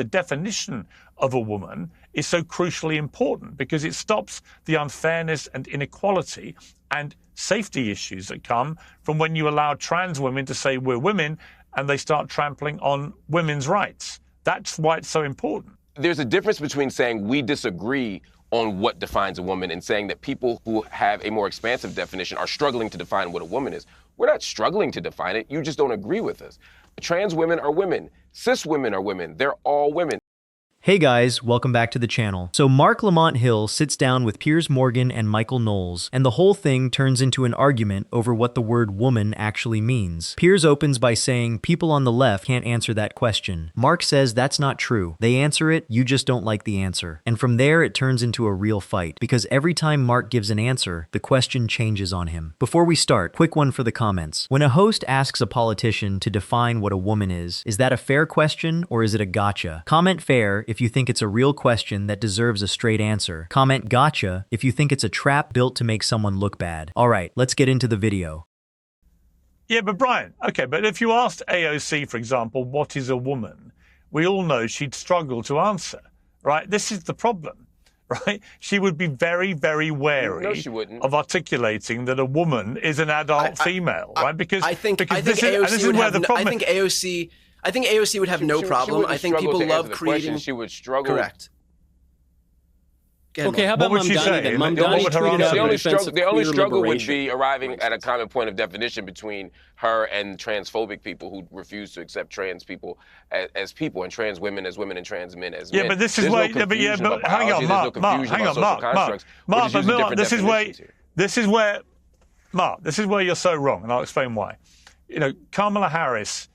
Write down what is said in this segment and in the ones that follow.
The definition of a woman is so crucially important because it stops the unfairness and inequality and safety issues that come from when you allow trans women to say we're women and they start trampling on women's rights. That's why it's so important. There's a difference between saying we disagree on what defines a woman and saying that people who have a more expansive definition are struggling to define what a woman is. We're not struggling to define it. You just don't agree with us. Trans women are women. Cis women are women. They're all women. Hey guys, welcome back to the channel. So Marc Lamont Hill sits down with Piers Morgan and Michael Knowles, and the whole thing turns into an argument over what the word woman actually means. Piers opens by saying people on the left can't answer that question. Marc says that's not true. They answer it, you just don't like the answer. And from there it turns into a real fight, because every time Marc gives an answer, the question changes on him. Before we start, quick one for the comments. When a host asks a politician to define what a woman is that a fair question or is it a gotcha? Comment fair if you think it's a real question that deserves a straight answer. Comment gotcha if you think it's a trap built to make someone look bad. All right, let's get into the video. Yeah, but Brian, okay, but if you asked AOC, for example, what is a woman, we all know she'd struggle to answer, right? This is the problem, right? She would be very, very wary of articulating that a woman is an adult female, right? Because I think AOC would have no problem. I think people love creating. She would struggle. Correct. Okay, how about Mom Donnie then? Mom Donnie tweeted out the only struggle would be arriving at a common point of definition between her and transphobic people who refuse to accept trans people as people and trans women as women and trans men as men. Yeah, but this is why. But hang on, Mark. This is where you're so wrong, and I'll explain why. You know, Kamala Harris.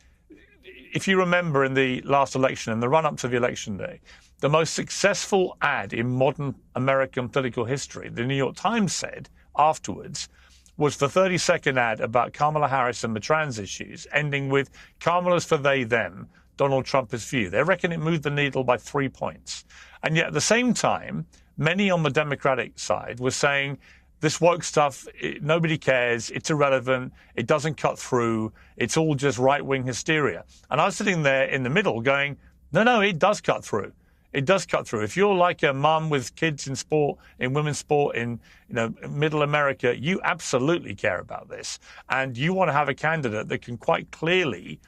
If you remember in the last election, in the run-up to the election day, the most successful ad in modern American political history, the New York Times said afterwards, was the 30-second ad about Kamala Harris and the trans issues, ending with Kamala's for they, them, Donald Trump is for you. They reckon it moved the needle by 3 points. And yet at the same time, many on the Democratic side were saying, this woke stuff, nobody cares, it's irrelevant, it doesn't cut through, it's all just right-wing hysteria. And I was sitting there in the middle going, no, it does cut through. It does cut through. If you're like a mum with kids in sport, in women's sport, in middle America, you absolutely care about this. And you want to have a candidate that can quite clearly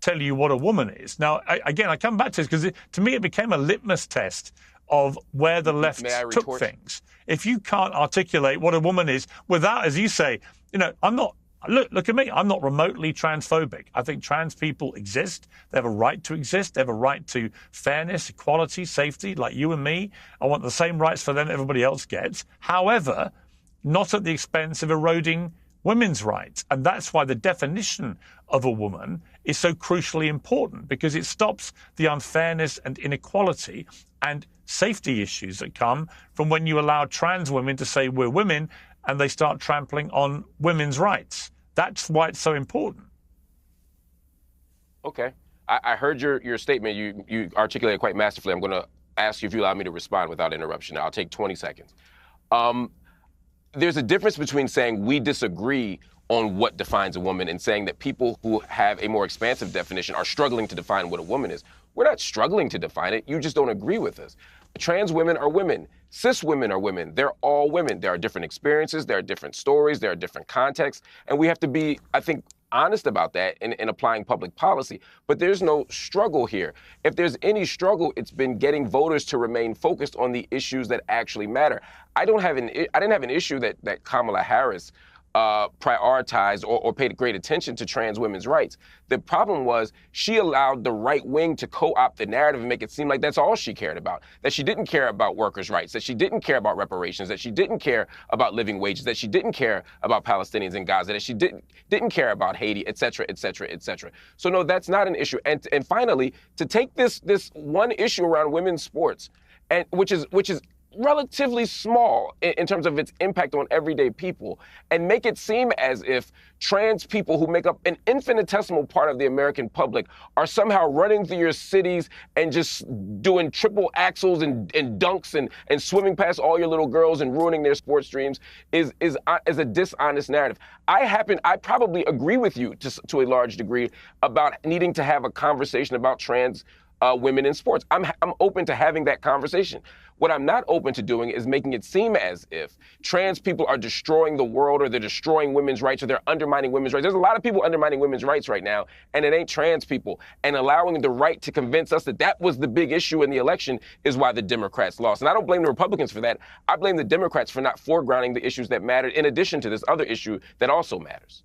tell you what a woman is. Now, I come back to this because to me it became a litmus test of where the left took things. If you can't articulate what a woman is without, as you say, I'm not, look at me, I'm not remotely transphobic. I think trans people exist. They have a right to exist. They have a right to fairness, equality, safety, like you and me. I want the same rights for them that everybody else gets. However, not at the expense of eroding women's rights. And that's why the definition of a woman is so crucially important, because it stops the unfairness and inequality and safety issues that come from when you allow trans women to say we're women and they start trampling on women's rights. That's why it's so important. Okay. I heard your statement. You articulated quite masterfully. I'm going to ask you if you allow me to respond without interruption. I'll take 20 seconds. There's a difference between saying we disagree on what defines a woman and saying that people who have a more expansive definition are struggling to define what a woman is. We're not struggling to define it. You just don't agree with us. Trans women are women. Cis women are women. They're all women. There are different experiences. There are different stories. There are different contexts. And we have to be, I think, honest about that in applying public policy. But there's no struggle here. If there's any struggle, it's been getting voters to remain focused on the issues that actually matter. I didn't have an issue that Kamala Harris prioritized or paid great attention to trans women's rights. The problem was she allowed the right wing to co-opt the narrative and make it seem like that's all she cared about, that she didn't care about workers' rights, that she didn't care about reparations, that she didn't care about living wages, that she didn't care about Palestinians in Gaza, that she didn't care about Haiti, et cetera, et cetera, et cetera. So no, that's not an issue. And finally, to take this one issue around women's sports, and which is relatively small in terms of its impact on everyday people, and make it seem as if trans people who make up an infinitesimal part of the American public are somehow running through your cities and just doing triple axels and dunks and swimming past all your little girls and ruining their sports dreams is a dishonest narrative. I probably agree with you to a large degree about needing to have a conversation about trans women in sports. I'm open to having that conversation. What I'm not open to doing is making it seem as if trans people are destroying the world, or they're destroying women's rights, or they're undermining women's rights. There's a lot of people undermining women's rights right now, and it ain't trans people. And allowing the right to convince us that that was the big issue in the election is why the Democrats lost. And I don't blame the Republicans for that. I blame the Democrats for not foregrounding the issues that mattered, in addition to this other issue that also matters.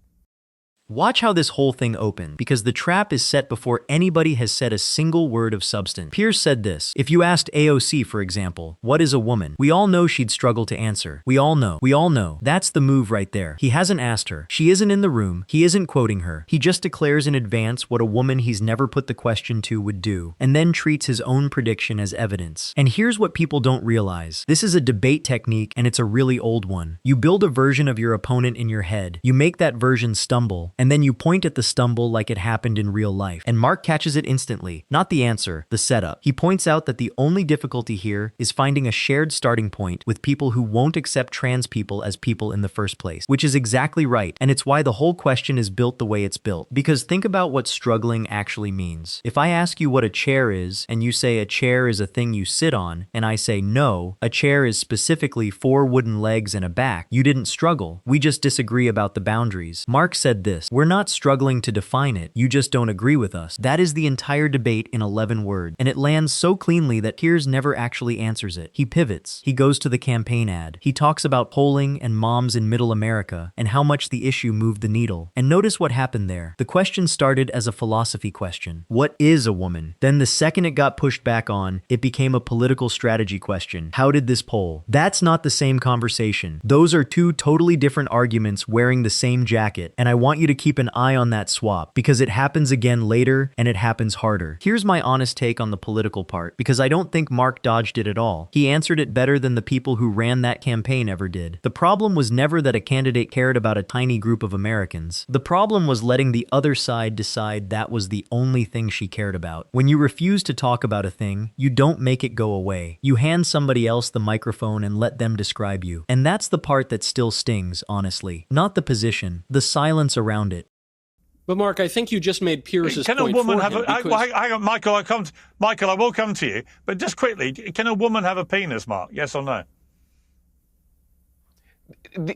Watch how this whole thing opens, because the trap is set before anybody has said a single word of substance. Piers said this: if you asked AOC, for example, what is a woman? We all know she'd struggle to answer. We all know. That's the move right there. He hasn't asked her. She isn't in the room. He isn't quoting her. He just declares in advance what a woman he's never put the question to would do, and then treats his own prediction as evidence. And here's what people don't realize. This is a debate technique, and it's a really old one. You build a version of your opponent in your head. You make that version stumble, and then you point at the stumble like it happened in real life. And Mark catches it instantly. Not the answer, the setup. He points out that the only difficulty here is finding a shared starting point with people who won't accept trans people as people in the first place, which is exactly right. And it's why the whole question is built the way it's built. Because think about what struggling actually means. If I ask you what a chair is, and you say a chair is a thing you sit on, and I say no, a chair is specifically 4 wooden legs and a back, you didn't struggle. We just disagree about the boundaries. Mark said this: we're not struggling to define it, you just don't agree with us. That is the entire debate in 11 words, and it lands so cleanly that Piers never actually answers it. He pivots. He goes to the campaign ad. He talks about polling and moms in middle America and how much the issue moved the needle. And notice what happened there. The question started as a philosophy question. What is a woman? Then the second it got pushed back on, it became a political strategy question. How did this poll? That's not the same conversation. Those are two totally different arguments wearing the same jacket, and I want you to keep an eye on that swap, because it happens again later, and it happens harder. Here's my honest take on the political part, because I don't think Mark dodged it at all. He answered it better than the people who ran that campaign ever did. The problem was never that a candidate cared about a tiny group of Americans. The problem was letting the other side decide that was the only thing she cared about. When you refuse to talk about a thing, you don't make it go away. You hand somebody else the microphone and let them describe you. And that's the part that still stings, honestly. Not the position, the silence around it. But Mark, I think you just made Piers's point. Can a woman have a... hang on, Michael, Michael, I will come to you. But just quickly, can a woman have a penis, Mark? Yes or no?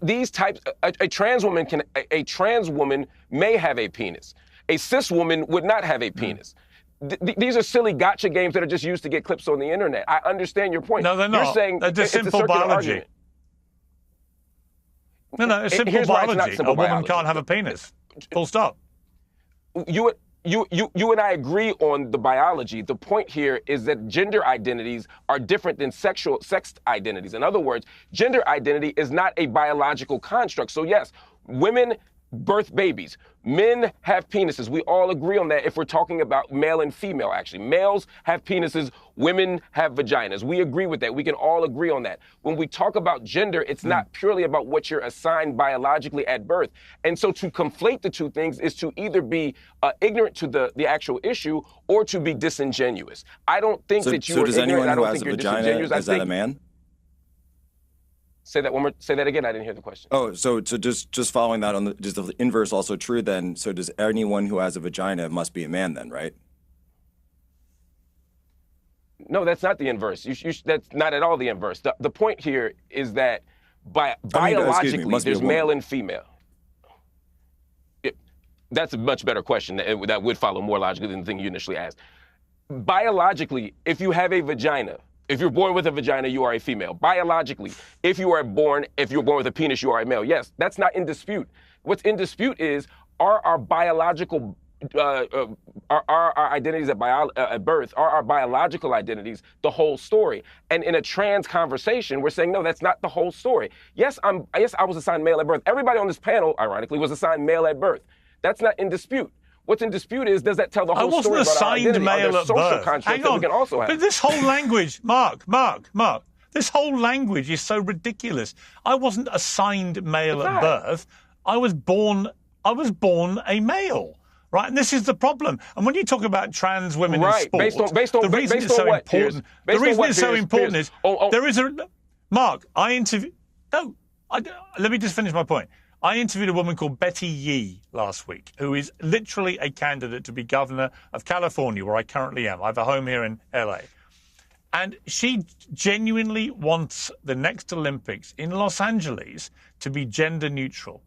These types, a trans woman may have a penis. A cis woman would not have a penis. These are silly gotcha games that are just used to get clips on the internet. I understand your point. No, they're not. You're saying they're just simple biology. Argument. No, it's simple biology. A woman can't have a penis. Full stop. You and I agree on the biology. The point here is that gender identities are different than sex identities. In other words, gender identity is not a biological construct. So yes, women birth babies. Men have penises. We all agree on that if we're talking about male and female, actually. Males have penises, women have vaginas. We agree with that. We can all agree on that. When we talk about gender, it's not purely about what you're assigned biologically at birth. And so to conflate the two things is to either be ignorant to the actual issue or to be disingenuous. I don't think that you are ignorant. I don't think you're disingenuous. Is that a man? Say that one more. Say that again. I didn't hear the question. Oh, so just following that on is the inverse also true then? So does anyone who has a vagina must be a man then, right? No, that's not the inverse. That's not at all the inverse. The point here is that biologically, there's male and female. That's a much better question. That would follow more logically than the thing you initially asked. Biologically, if you have a vagina, if you're born with a vagina, you are a female. Biologically, if you're born with a penis, you are a male. Yes, that's not in dispute. What's in dispute is, are our biological, our identities at birth, are our biological identities the whole story? And in a trans conversation, we're saying, no, that's not the whole story. Yes, I was assigned male at birth. Everybody on this panel, ironically, was assigned male at birth. That's not in dispute. What's in dispute is, does that tell the whole story about our identity? I wasn't assigned male at birth. Hang on. We can also have. But this whole language, Mark, this whole language is so ridiculous. I wasn't assigned male at birth. I was born a male. Right, and this is the problem. And when you talk about trans women in sport, the reason it's so important. The reason it's so important is there is a Mark. Let me just finish my point. I interviewed a woman called Betty Yee last week, who is literally a candidate to be governor of California, where I currently am. I have a home here in LA. And she genuinely wants the next Olympics in Los Angeles to be gender neutral.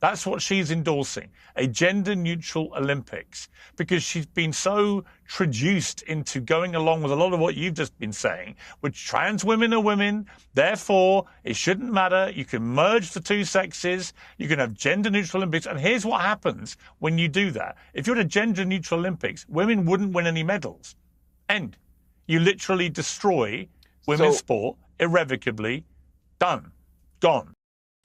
That's what she's endorsing, a gender-neutral Olympics, because she's been so traduced into going along with a lot of what you've just been saying, which trans women are women, therefore it shouldn't matter. You can merge the two sexes, you can have gender-neutral Olympics, and here's what happens when you do that. If you're at a gender-neutral Olympics, women wouldn't win any medals. End. You literally destroy women's sport irrevocably. Done. Gone.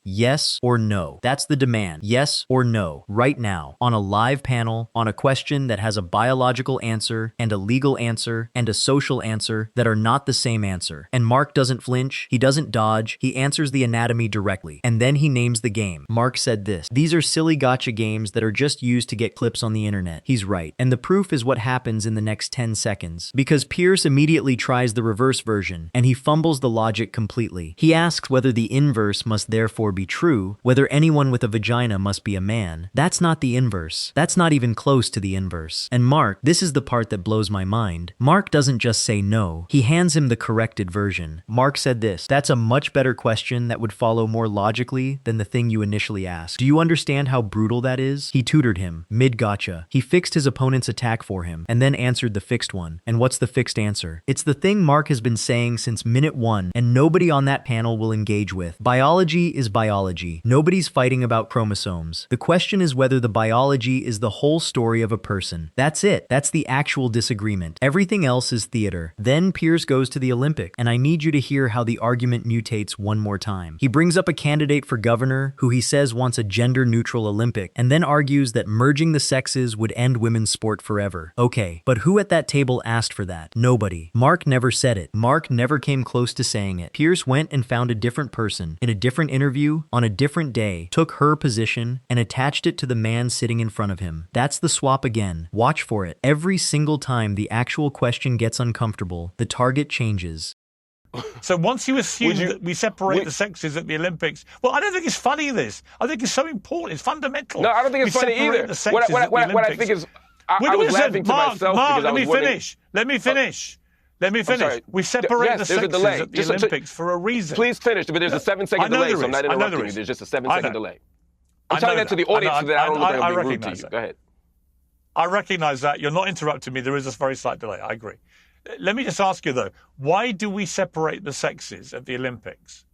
Yes or no? That's the demand. Yes or no, right now, on a live panel, on a question that has a biological answer and a legal answer and a social answer that are not the same answer. And Marc doesn't flinch, he doesn't dodge, he answers the anatomy directly, and then he names the game. Marc said this: "These are silly gotcha games that are just used to get clips on the internet." He's right. And the proof is what happens in the next 10 seconds. Because Piers immediately tries the reverse version, and he fumbles the logic completely. He asks whether the inverse must therefore be true, whether anyone with a vagina must be a man. That's not the inverse. That's not even close to the inverse. And Marc, this is the part that blows my mind. Marc doesn't just say no. He hands him the corrected version. Marc said this: "That's a much better question that would follow more logically than the thing you initially asked. Do you understand how brutal that is?" He tutored him, mid-gotcha. He fixed his opponent's attack for him, and then answered the fixed one. And what's the fixed answer? It's the thing Marc has been saying since minute one, and nobody on that panel will engage with. Biology is biology. Nobody's fighting about chromosomes. The question is whether the biology is the whole story of a person. That's it. That's the actual disagreement. Everything else is theater. Then Piers goes to the Olympic, and I need you to hear how the argument mutates one more time. He brings up a candidate for governor who he says wants a gender-neutral Olympic, and then argues that merging the sexes would end women's sport forever. Okay, but who at that table asked for that? Nobody. Marc never said it. Marc never came close to saying it. Piers went and found a different person, in a different interview, on a different day, took her position, and attached it to the man sitting in front of him. That's the swap again. Watch for it. Every single time the actual question gets uncomfortable, the target changes. So once you assume that we separate the sexes at the Olympics, well, I don't think it's funny, this. I think it's so important. It's fundamental. No, I don't think it's funny either. What I think is, I was laughing to myself because I was wondering. Let me finish. We separate the sexes at the Olympics for a reason. Please finish, but there's a 7-second delay, so I'm not interrupting you. There's just a 7-second delay. I'm telling that to the audience so that I don't look like I'm being rude to you. Go ahead. I recognize that. You're not interrupting me. There is a very slight delay. I agree. Let me just ask you, though, why do we separate the sexes at the Olympics?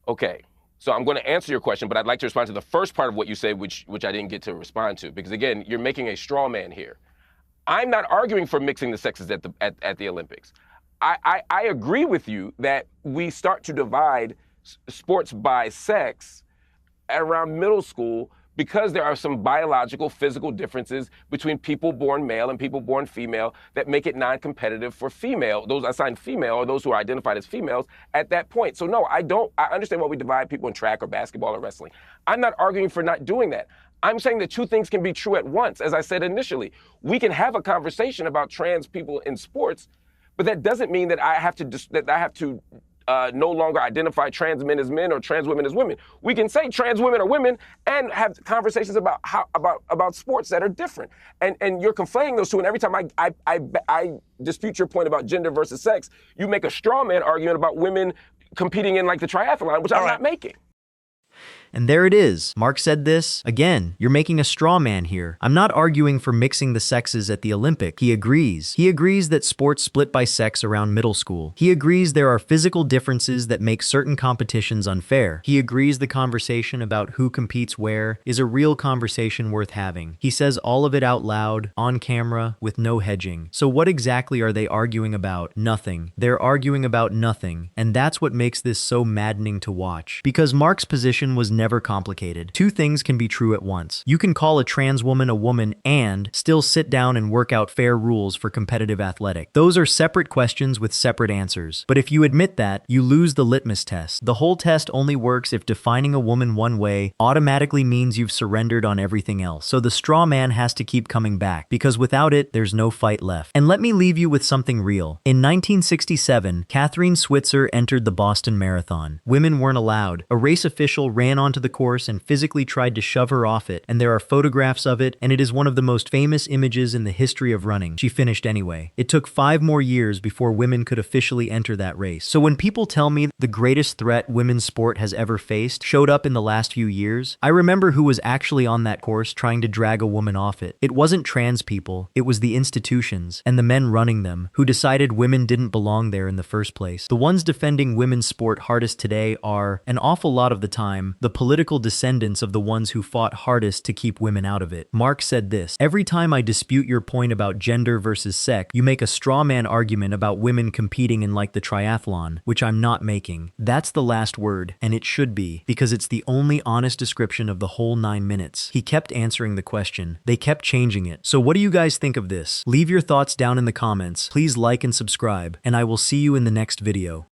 Okay. So I'm going to answer your question, but I'd like to respond to the first part of what you said, which I didn't get to respond to, because, again, you're making a straw man here. I'm not arguing for mixing the sexes at the Olympics. I agree with you that we start to divide sports by sex around middle school because there are some biological, physical differences between people born male and people born female that make it non-competitive for those assigned female or those who are identified as females at that point. So no, I understand why we divide people in track or basketball or wrestling. I'm not arguing for not doing that. I'm saying that two things can be true at once. As I said initially, we can have a conversation about trans people in sports, but that doesn't mean that I have to no longer identify trans men as men or trans women as women. We can say trans women are women and have conversations about sports that are different. And you're conflating those two. And every time I dispute your point about gender versus sex, you make a straw man argument about women competing in like the triathlon, which I'm not making. And there it is. Marc said this. Again, you're making a straw man here. I'm not arguing for mixing the sexes at the Olympic. He agrees. He agrees that sports split by sex around middle school. He agrees there are physical differences that make certain competitions unfair. He agrees the conversation about who competes where is a real conversation worth having. He says all of it out loud, on camera, with no hedging. So what exactly are they arguing about? Nothing. They're arguing about nothing. And that's what makes this so maddening to watch. Because Marc's position was never never complicated. Two things can be true at once. You can call a trans woman a woman and still sit down and work out fair rules for competitive athletics. Those are separate questions with separate answers. But if you admit that, you lose the litmus test. The whole test only works if defining a woman one way automatically means you've surrendered on everything else. So the straw man has to keep coming back, because without it, there's no fight left. And let me leave you with something real. In 1967, Catherine Switzer entered the Boston Marathon. Women weren't allowed. A race official ran onto the course and physically tried to shove her off it, and there are photographs of it, and it is one of the most famous images in the history of running. She finished anyway. It took 5 more years before women could officially enter that race. So when people tell me the greatest threat women's sport has ever faced showed up in the last few years, I remember who was actually on that course trying to drag a woman off it. It wasn't trans people, it was the institutions and the men running them who decided women didn't belong there in the first place. The ones defending women's sport hardest today are, an awful lot of the time, the political descendants of the ones who fought hardest to keep women out of it. Mark said this: "Every time I dispute your point about gender versus sex, you make a straw man argument about women competing in like the triathlon, which I'm not making. That's the last word, and it should be, because it's the only honest description of the whole 9 minutes." He kept answering the question. They kept changing it. So what do you guys think of this? Leave your thoughts down in the comments. Please like and subscribe, and I will see you in the next video.